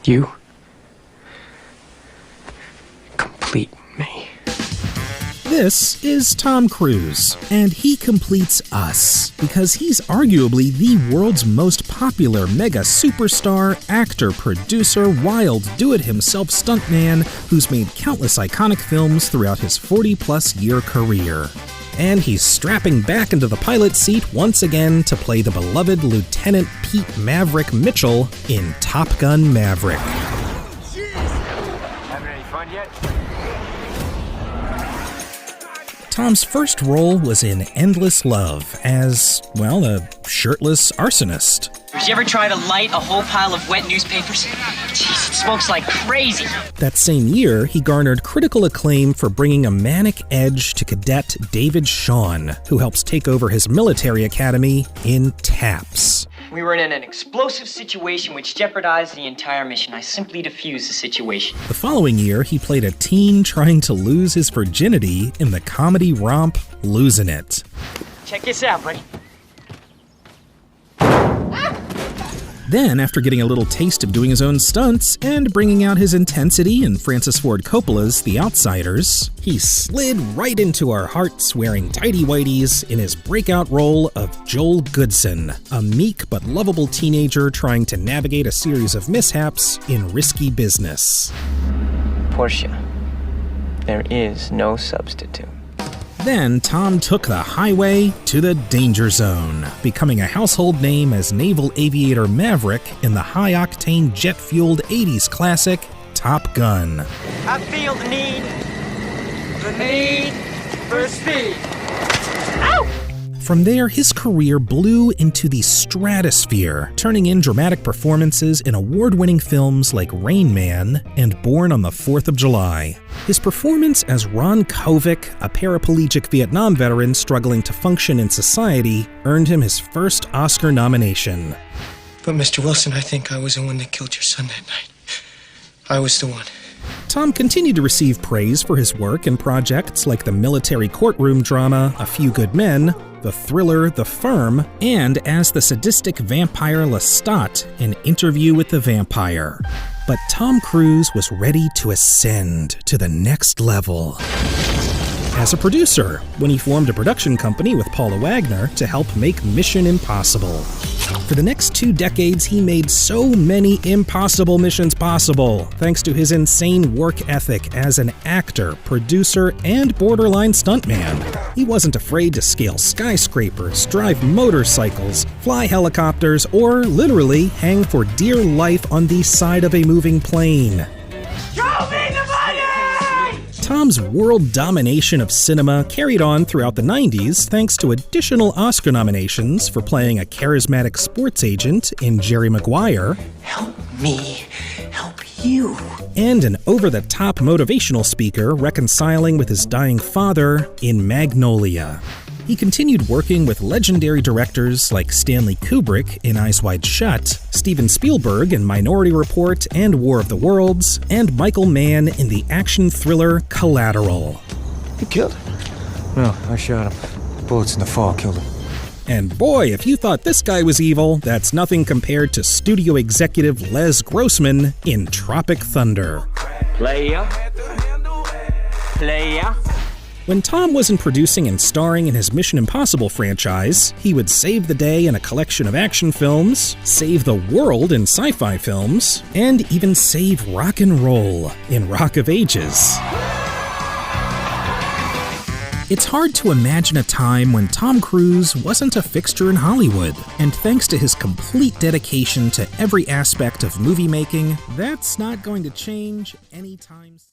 You complete me. This is Tom Cruise, and he completes us because he's arguably the world's most popular mega superstar, actor, producer, wild do-it-himself stuntman who's made countless iconic films throughout his 40-plus year career. And he's strapping back into the pilot seat once again to play the beloved Lieutenant Pete Maverick Mitchell in Top Gun Maverick. Jeez! Having any fun yet? Tom's first role was in Endless Love as, well, a shirtless arsonist. Did you ever try to light a whole pile of wet newspapers? Jeez, it smokes like crazy. That same year, he garnered critical acclaim for bringing a manic edge to Cadet David Shawn, who helps take over his military academy in TAPS. We were in an explosive situation which jeopardized the entire mission. I simply defused the situation. The following year, he played a teen trying to lose his virginity in the comedy romp Losing It. Check this out, buddy. Then, after getting a little taste of doing his own stunts and bringing out his intensity in Francis Ford Coppola's The Outsiders, he slid right into our hearts wearing tighty-whities in his breakout role of Joel Goodson, a meek but lovable teenager trying to navigate a series of mishaps in risky business. Portia, there is no substitute. Then Tom took the highway to the danger zone, becoming a household name as Naval Aviator Maverick in the high-octane jet-fueled 80s classic Top Gun. I feel the need for speed. Ow! From there, his career blew into the stratosphere, turning in dramatic performances in award-winning films like Rain Man and Born on the 4th of July. His performance as Ron Kovic, a paraplegic Vietnam veteran struggling to function in society, earned him his first Oscar nomination. But Mr. Wilson, I think I was the one that killed your son that night. I was the one. Tom continued to receive praise for his work in projects like the military courtroom drama A Few Good Men, the thriller The Firm, and as the sadistic vampire Lestat in Interview with the Vampire. But Tom Cruise was ready to ascend to the next level as a producer when he formed a production company with Paula Wagner to help make Mission Impossible. For the next 2 decades, he made so many impossible missions possible, thanks to his insane work ethic as an actor, producer, and borderline stuntman. He wasn't afraid to scale skyscrapers, drive motorcycles, fly helicopters, or literally hang for dear life on the side of a moving plane. Show me the money! Tom's world domination of cinema carried on throughout the 90s thanks to additional Oscar nominations for playing a charismatic sports agent in Jerry Maguire. Help me help you. And an over-the-top motivational speaker reconciling with his dying father in Magnolia. He continued working with legendary directors like Stanley Kubrick in Eyes Wide Shut, Steven Spielberg in Minority Report and War of the Worlds, and Michael Mann in the action thriller Collateral. You killed him. No, I shot him. Bullets in the fall killed him. And boy, if you thought this guy was evil, that's nothing compared to studio executive Les Grossman in Tropic Thunder. Playa. When Tom wasn't producing and starring in his Mission Impossible franchise, he would save the day in a collection of action films, save the world in sci-fi films, and even save rock and roll in Rock of Ages. It's hard to imagine a time when Tom Cruise wasn't a fixture in Hollywood, and thanks to his complete dedication to every aspect of movie making, that's not going to change anytime soon.